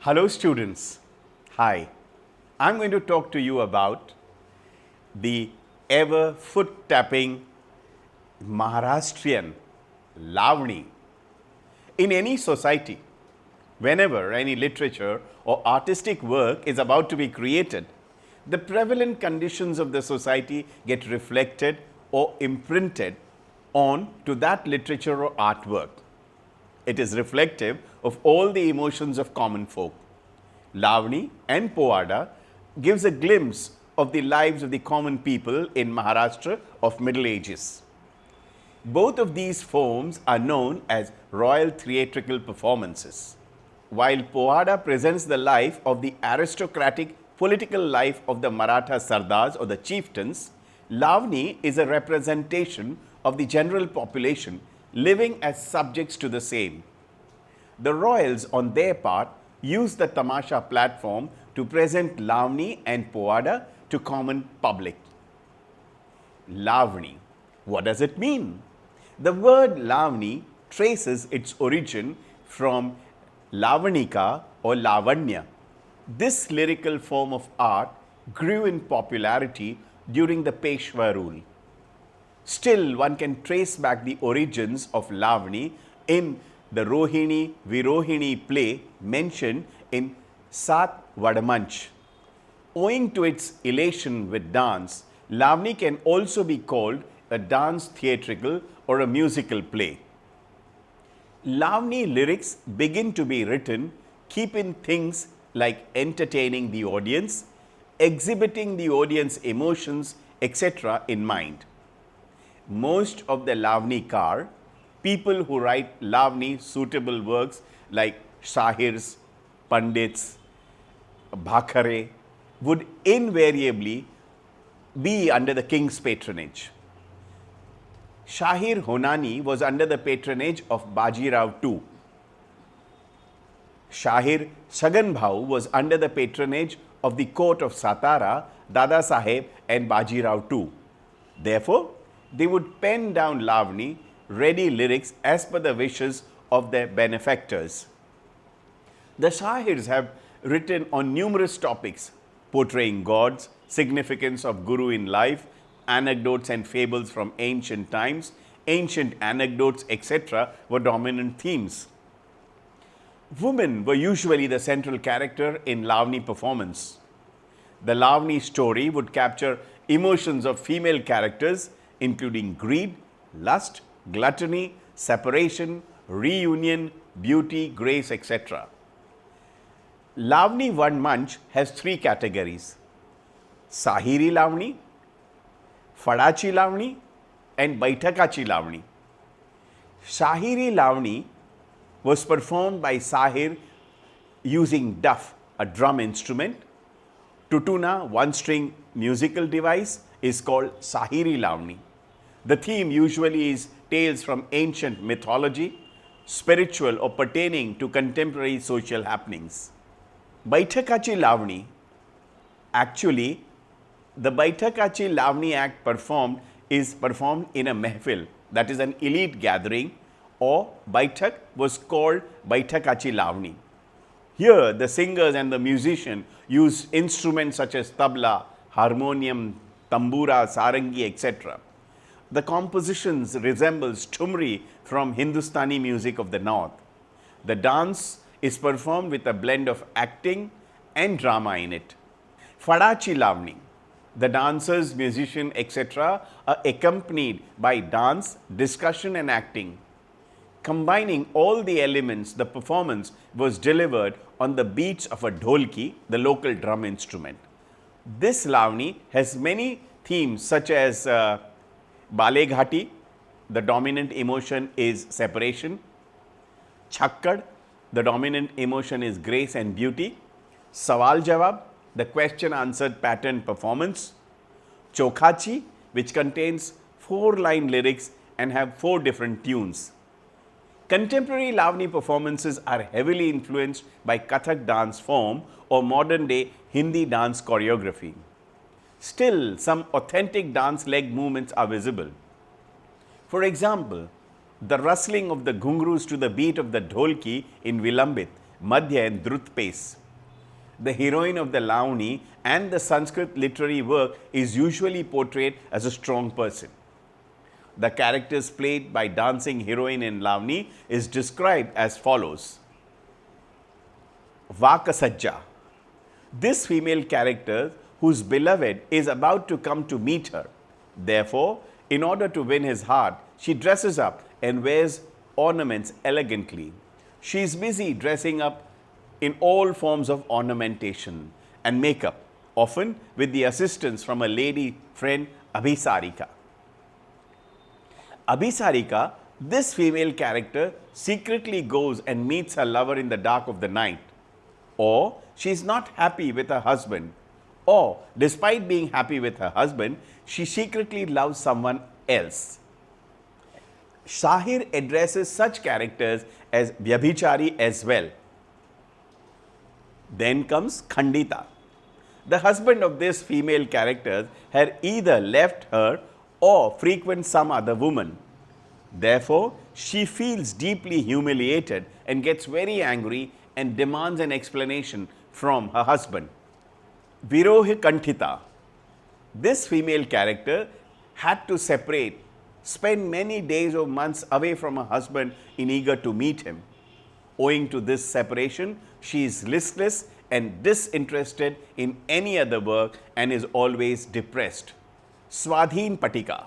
Hello students, hi. I'm going to talk to you about the ever foot tapping Maharashtrian Lavani. In any society, whenever any literature or artistic work is about to be created, the prevalent conditions of the society get reflected or imprinted on to that literature or artwork. It is reflective of all the emotions of common folk. Lavani and Povada gives a glimpse of the lives of the common people in Maharashtra of Middle Ages. Both of these forms are known as royal theatrical performances. While Povada presents the life of the aristocratic political life of the Maratha Sardars or the chieftains, Lavani is a representation of the general population living as subjects to the same. The royals, on their part, use the Tamasha platform to present Lavani and Povada to common public. Lavani, what does it mean? The word Lavani traces its origin from Lavanika or Lavanya. This lyrical form of art grew in popularity during the Peshwa rule. Still, one can trace back the origins of Lavani in the Rohini Virohini play mentioned in Sat Vadamanch. Owing to its elation with dance, Lavani can also be called a dance theatrical or a musical play. Lavani lyrics begin to be written keeping things like entertaining the audience, exhibiting the audience emotions, etc. in mind. Most of the Lavnikar, people who write Lavani suitable works like Shahirs, Pandits, Bhakhare, would invariably be under the king's patronage. Shahir Honani was under the patronage of Bajirao II. Shahir Sagan Bhau was under the patronage of the court of Satara, Dada Saheb and Bajirao II. Therefore, they would pen down Lavani ready lyrics as per the wishes of their benefactors. The Shahirs have written on numerous topics portraying gods, significance of Guru in life, anecdotes and fables from ancient times, ancient anecdotes, etc. were dominant themes. Women were usually the central character in Lavani performance. The Lavani story would capture emotions of female characters including greed, lust, gluttony, separation, reunion, beauty, grace, etc. Lavani Vadamanch has three categories: Sahiri Lavani, Fadachi Lavani and Baithakachi Lavani. Sahiri Lavani was performed by Sahir using duff, a drum instrument. Tutuna, one-string musical device, is called Sahiri Lavani. The theme usually is tales from ancient mythology, spiritual or pertaining to contemporary social happenings. Baithakachi Lavani, actually, the Baithakachi Lavani act is performed in a mehfil, that is an elite gathering, or Baithak was called Baithakachi Lavani. Here, the singers and the musician use instruments such as tabla, harmonium, tambura, sarangi, etc. The compositions resembles tumri from Hindustani music of the north. The dance is performed with a blend of acting and drama in it. Fadachi Lavani, the dancers, musician, etc. are accompanied by dance, discussion and acting. Combining all the elements, the performance was delivered on the beats of a dholki, the local drum instrument. This Lavani has many themes such as Bale Ghati, the dominant emotion is separation. Chakkad, the dominant emotion is grace and beauty. Sawal Jawab, the question answered pattern performance. Chokhachi, which contains 4-line lyrics and have 4 different tunes. Contemporary Lavani performances are heavily influenced by Kathak dance form or modern day Hindi dance choreography. Still, some authentic dance leg movements are visible. For example, the rustling of the ghungroos to the beat of the dholki in Vilambit Madhya and Drut pace. The heroine of the Lavani and the Sanskrit literary work is usually portrayed as a strong person. The characters played by dancing heroine in Lavani is described as follows. Vakasajja. This female character, whose beloved is about to come to meet her. Therefore, in order to win his heart, she dresses up and wears ornaments elegantly. She is busy dressing up in all forms of ornamentation and makeup, often with the assistance from a lady friend, Abhisarika. Abhisarika, this female character, secretly goes and meets her lover in the dark of the night, or she is not happy with her husband, or despite being happy with her husband, she secretly loves someone else. Shahir addresses such characters as Vyabhichari as well. Then comes Khandita. The husband of this female character had either left her or frequent some other woman. Therefore, she feels deeply humiliated and gets very angry and demands an explanation from her husband. Virohi Kanthita. This female character had to spend many days or months away from her husband in eager to meet him. Owing to this separation, she is listless and disinterested in any other work and is always depressed. Swadhin Patika.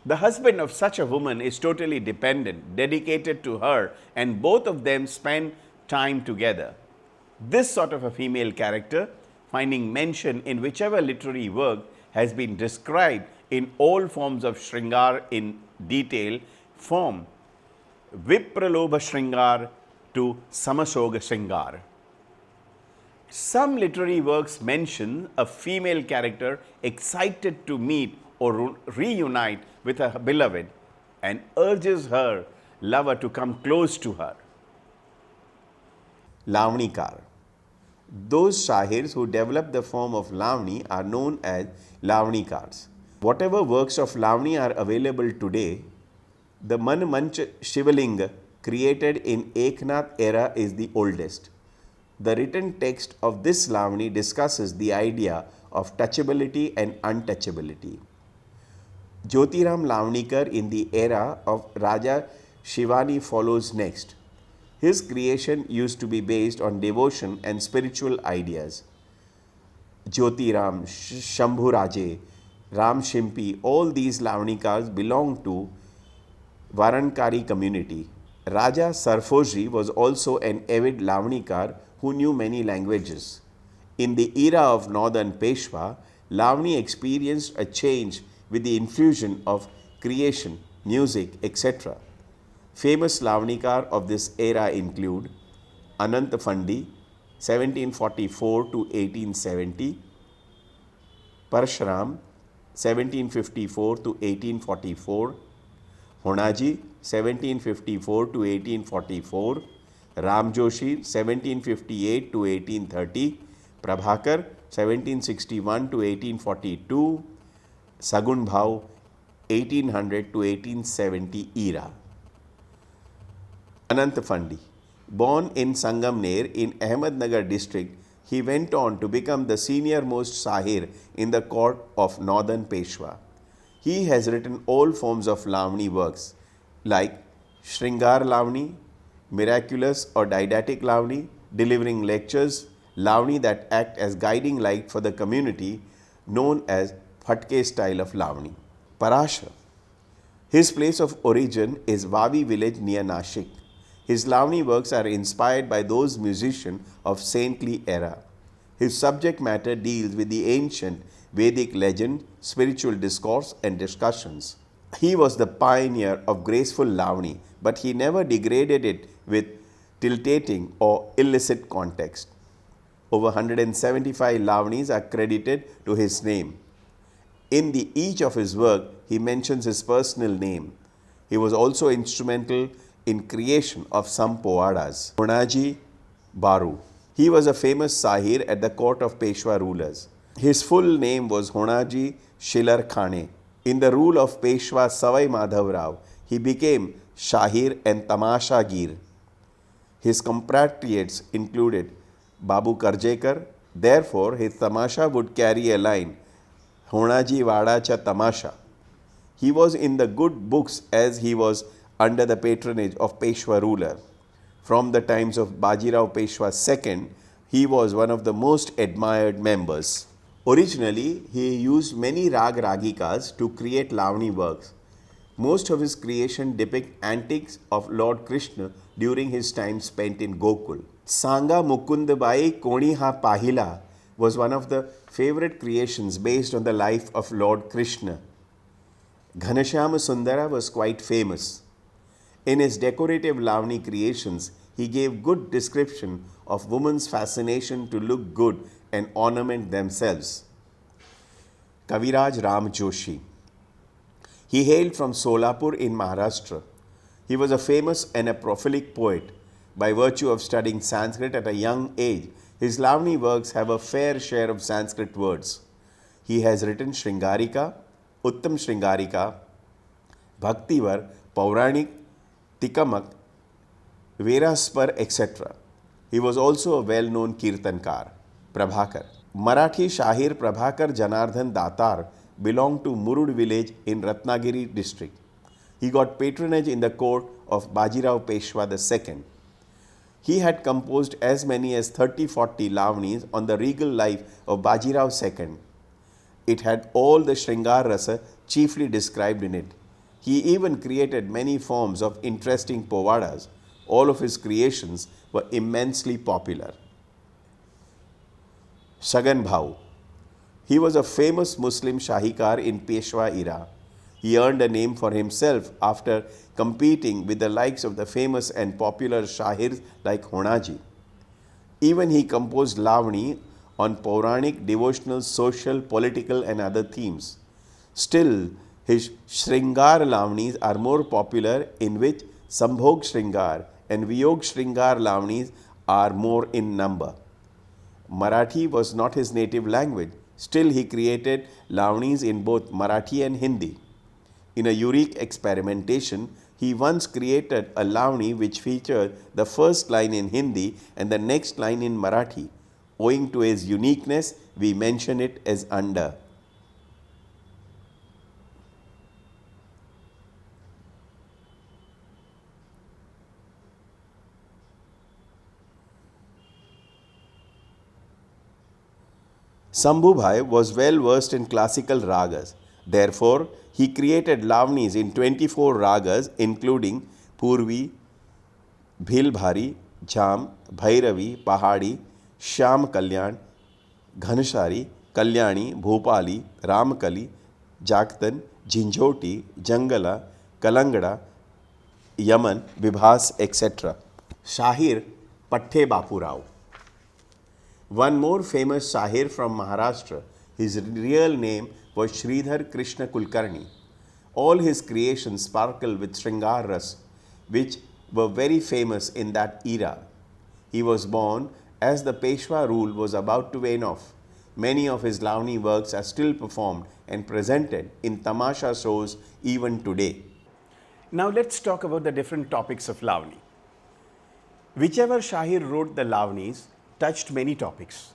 The husband of such a woman is totally dependent, dedicated to her, and both of them spend time together. This sort of a female character, finding mention in whichever literary work, has been described in all forms of Shringar in detail, from Vipralobha Shringar to Samasoga Shringar. Some literary works mention a female character excited to meet or reunite with her beloved and urges her lover to come close to her. Lavnikar. Those Shahirs who develop the form of Lavani are known as Lavnikars. Whatever works of Lavani are available today, the Manmanch Shivalinga created in Eknath era is the oldest. The written text of this Lavani discusses the idea of touchability and untouchability. Jyotiram Lavnikar in the era of Raja Shivani follows next. His creation used to be based on devotion and spiritual ideas. Jyotiram, Shambhuraje, Ram Shimpi, all these Lavnikars belong to Varankari community. Raja Sarfoji was also an avid Lavnikar who knew many languages. In the era of northern Peshwa, Lavani experienced a change with the infusion of creation, music, etc. Famous Lavnikar of this era include Anant Phandi, 1744 to 1870, Parshuram, 1754 to 1844, Honaji, 1754 to 1844, Ram Joshi, 1758 to 1830, Prabhakar, 1761 to 1842, Sagun Bhau, 1800 to 1870 era. Anant Phandi. Born in Sangamner in Ahmednagar district, he went on to become the senior most Sahir in the court of northern Peshwa. He has written all forms of Lavani works like Shringar Lavani, miraculous or didactic Lavani, delivering lectures, Lavani that act as guiding light for the community, known as Phatke style of Lavani. Parashar. His place of origin is Vavi village near Nashik. His Lavani works are inspired by those musicians of saintly era. His subject matter deals with the ancient Vedic legend, spiritual discourse and discussions. He was the pioneer of graceful Lavani, but he never degraded it with tiltating or illicit context. Over 175 Lavanis are credited to his name. In each of his work, he mentions his personal name. He was also instrumental in creation of some povadas. Honaji Baru. He was a famous Sahir at the court of Peshwa rulers. His full name was Honaji Shilar Khane. In the rule of Peshwa Savai Madhav Rao, he became Shahir and Tamasha Gir. His compatriots included Babu Karjekar. Therefore, his tamasha would carry a line, Honaji Vadacha Tamasha. He was in the good books as he was under the patronage of Peshwa ruler. From the times of Bajirao Peshwa II, he was one of the most admired members. Originally, he used many rag ragikas to create Lavani works. Most of his creation depict antics of Lord Krishna during his time spent in Gokul. Sanga Mukundabai Koni Ha Pahila was one of the favorite creations based on the life of Lord Krishna. Ghanashyama Sundara was quite famous. In his decorative Lavani creations, he gave good description of women's fascination to look good and ornament themselves. Kaviraj Ram Joshi. He hailed from Solapur in Maharashtra. He was a famous and a prolific poet. By virtue of studying Sanskrit at a young age, his Lavani works have a fair share of Sanskrit words. He has written Shringarika, Uttam Shringarika, Bhaktivar, Pauranik, Tikamak, Veraspar, etc. He was also a well-known Kirtankar. Prabhakar. Marathi Shahir Prabhakar Janardhan Datar belonged to Murud village in Ratnagiri district. He got patronage in the court of Bajirao Peshwa II. He had composed as many as 30-40 Lavnis on the regal life of Bajirao II. It had all the Shringar Rasa chiefly described in it. He even created many forms of interesting povadas. All of his creations were immensely popular. Shagan Bhau. He was a famous Muslim Shahikar in Peshwa era. He earned a name for himself after competing with the likes of the famous and popular Shahirs like Honaji. Even he composed Lavani on Pauranik, devotional, social, political and other themes. Still, his Shringar Lavnis are more popular, in which Sambhog Shringar and Viyog Shringar Lavnis are more in number. Marathi was not his native language. Still, he created Lavnis in both Marathi and Hindi. In a unique experimentation, he once created a Lavani which featured the first line in Hindi and the next line in Marathi. Owing to his uniqueness, we mention it as under. Sambhubhai was well versed in classical ragas. Therefore, he created Lavnis in 24 ragas including Purvi, Bhilbhari, Jham, Bhairavi, Pahadi, Shyam Kalyan, Ghanshari, Kalyani, Bhopali, Ramkali, Jaktan, Jhinjhoti, Jangala, Kalangada, Yaman, Vibhas, etc. Shahir Pathe Bapurao. One more famous Shahir from Maharashtra, his real name was Sridhar Krishna Kulkarni. All his creations sparkle with Shringar Ras, which were very famous in that era. He was born as the Peshwa rule was about to wane off. Many of his Lavani works are still performed and presented in tamasha shows even today. Now let's talk about the different topics of Lavani. Whichever Shahir wrote the Lavnis touched many topics.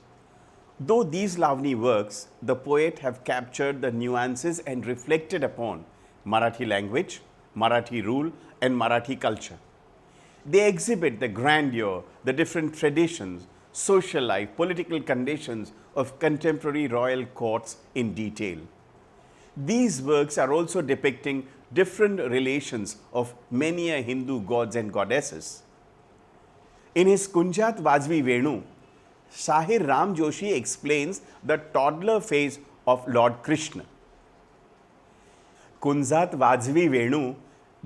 Though these Lavani works, the poet have captured the nuances and reflected upon Marathi language, Marathi rule and Marathi culture. They exhibit the grandeur, the different traditions, social life, political conditions of contemporary royal courts in detail. These works are also depicting different relations of many a Hindu gods and goddesses. In his Kunjat Vajvi Venu, Shahir Ram Joshi explains the toddler phase of Lord Krishna. Kunjat Vajvi Venu,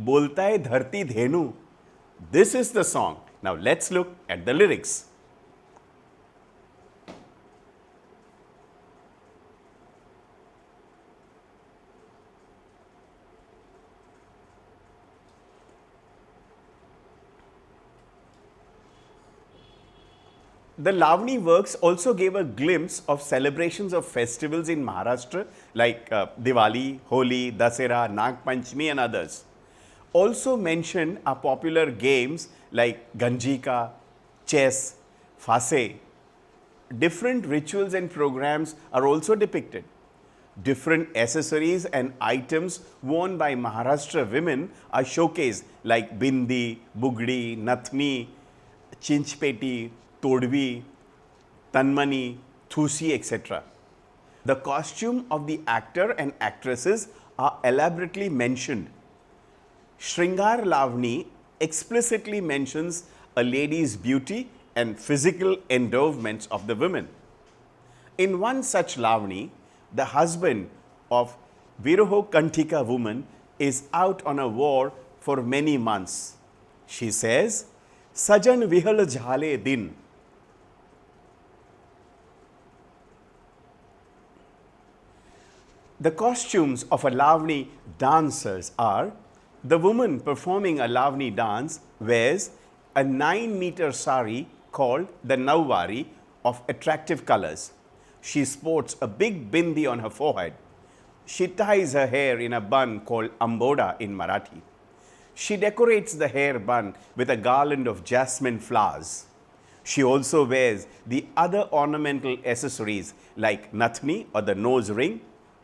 Boltaye Dharti Dhenu. This is the song. Now let's look at the lyrics. The Lavani works also gave a glimpse of celebrations of festivals in Maharashtra like Diwali, Holi, Dasera, Nag Panchami and others. Also mentioned are popular games like Ganjika, chess, Fase. Different rituals and programs are also depicted. Different accessories and items worn by Maharashtra women are showcased like bindi, bugdi, nathni, chinchpeti, todvi, tanmani, thusi, etc. The costume of the actor and actresses are elaborately mentioned. Shringar Lavani explicitly mentions a lady's beauty and physical endowments of the women. In one such Lavani, the husband of Viroho Kantika woman is out on a war for many months. She says, Sajan Vihal Jhale Din. The costumes of a Lavani dancers are: the woman performing a Lavani dance wears a 9-meter sari called the Nauvari of attractive colors. She sports a big bindi on her forehead. She ties her hair in a bun called amboda in Marathi. She decorates the hair bun with a garland of jasmine flowers. She also wears the other ornamental accessories like nathni or the nose ring,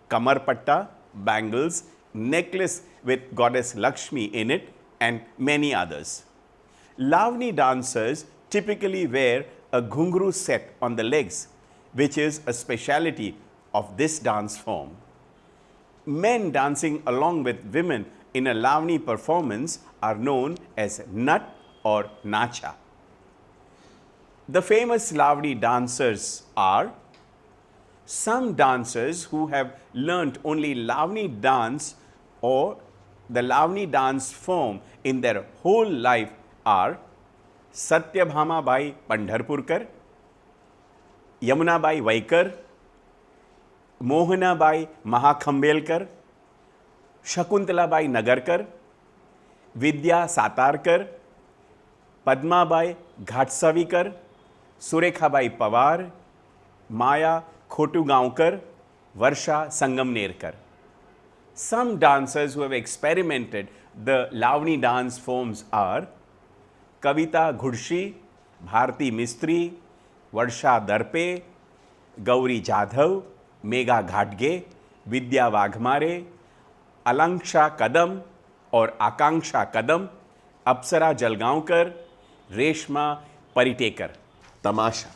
kamarpatta, bangles, necklace with goddess Lakshmi in it, and many others. Lavani dancers typically wear a ghungru set on the legs, which is a speciality of this dance form. Men dancing along with women in a Lavani performance are known as Nat or Nacha. The famous Lavani dancers are: some dancers who have learnt only Lavani dance or the Lavani dance form in their whole life are Satyabhama Bai Pandharpurkar, Yamuna Bai Vaikar, Mohana Bai Mahakhambelkar, Shakuntala Bai Nagarkar, Vidya Satarkar, Padma Bai Ghatsavikar, Surekha Bai Pawar, Maya Khotugaonkar, Varsha Sangamnerkar. Some dancers who have experimented the Lavani dance forms are Kavita Ghudshi, Bharti Mistri, Varsha Darpe, Gauri Jadhav, Megha Ghatge, Vidya Vaghmare, Alanksha Kadam or Akanksha Kadam, Apsara Jalgaonkar, Reshma Paritekar. Tamasha.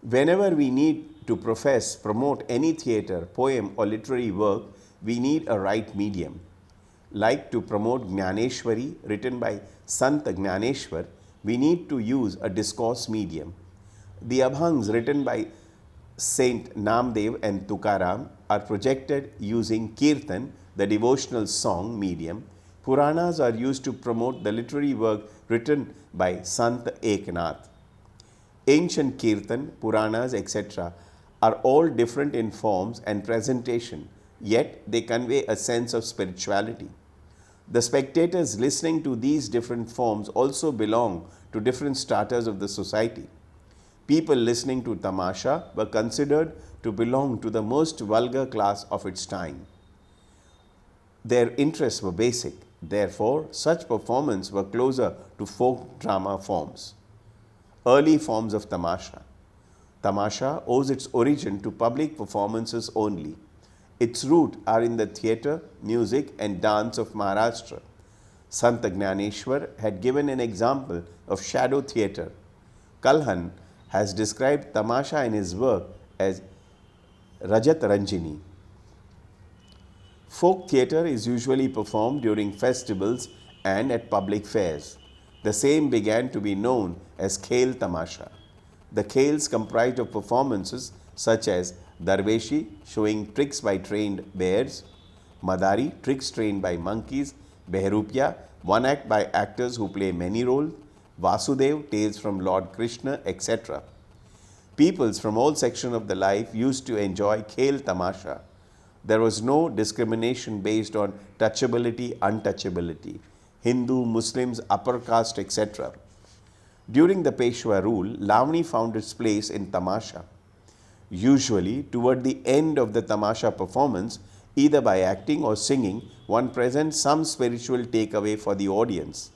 Whenever we need to profess, promote any theatre, poem or literary work, we need a right medium. Like to promote Jnaneshwari written by Sant Jnaneshwar, we need to use a discourse medium. The Abhangs written by Saint Namdev and Tukaram are projected using Kirtan, the devotional song medium. Puranas are used to promote the literary work written by Sant Eknath. Ancient Kirtan, Puranas, etc. are all different in forms and presentation, yet they convey a sense of spirituality. The spectators listening to these different forms also belong to different stratas of the society. People listening to tamasha were considered to belong to the most vulgar class of its time. Their interests were basic, therefore, such performances were closer to folk drama forms. Early forms of tamasha. Tamasha owes its origin to public performances only. Its roots are in the theatre, music, and dance of Maharashtra. Sant Jnaneshwar had given an example of shadow theatre. Kalhan has described tamasha in his work as Rajat Ranjini. Folk theatre is usually performed during festivals and at public fairs. The same began to be known as Khel Tamasha. The Khels comprised of performances such as Darveshi, showing tricks by trained bears; Madari, tricks trained by monkeys; Behrupya, one act by actors who play many roles; Vasudev, tales from Lord Krishna, etc. Peoples from all sections of the life used to enjoy Khel Tamasha. There was no discrimination based on touchability, untouchability, Hindu, Muslims, upper caste, etc. During the Peshwa rule, Lavani found its place in Tamasha. Usually, toward the end of the tamasha performance, Either by acting or singing, one presents some spiritual takeaway for the audience.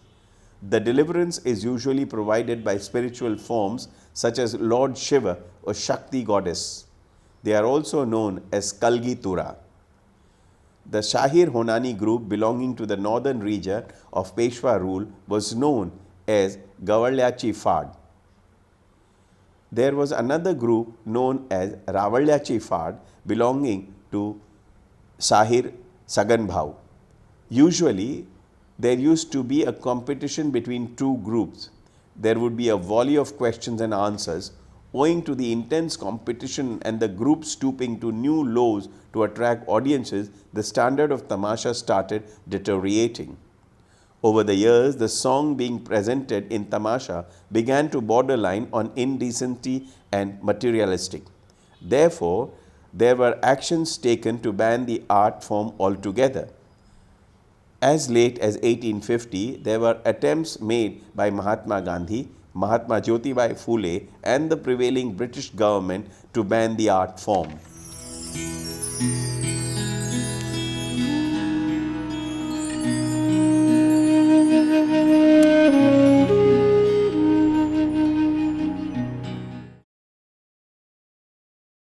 The deliverance is usually provided by spiritual forms such as Lord Shiva or Shakti goddess. They are also known as Kalgi Tura. The Shahir Honani group belonging to the northern region of Peshwa rule was known as Gavalyachi Fad. There was another group known as Ravalyachi Fad belonging to Shahir Sagan Bhau. Usually, there used to be a competition between two groups. There would be a volley of questions and answers. Owing to the intense competition and the group stooping to new lows to attract audiences, the standard of tamasha started deteriorating. Over the years, the song being presented in tamasha began to borderline on indecency and materialistic. Therefore, there were actions taken to ban the art form altogether. As late as 1850, there were attempts made by Mahatma Gandhi, Mahatma Jyotibai Phule, and the prevailing British government to ban the art form.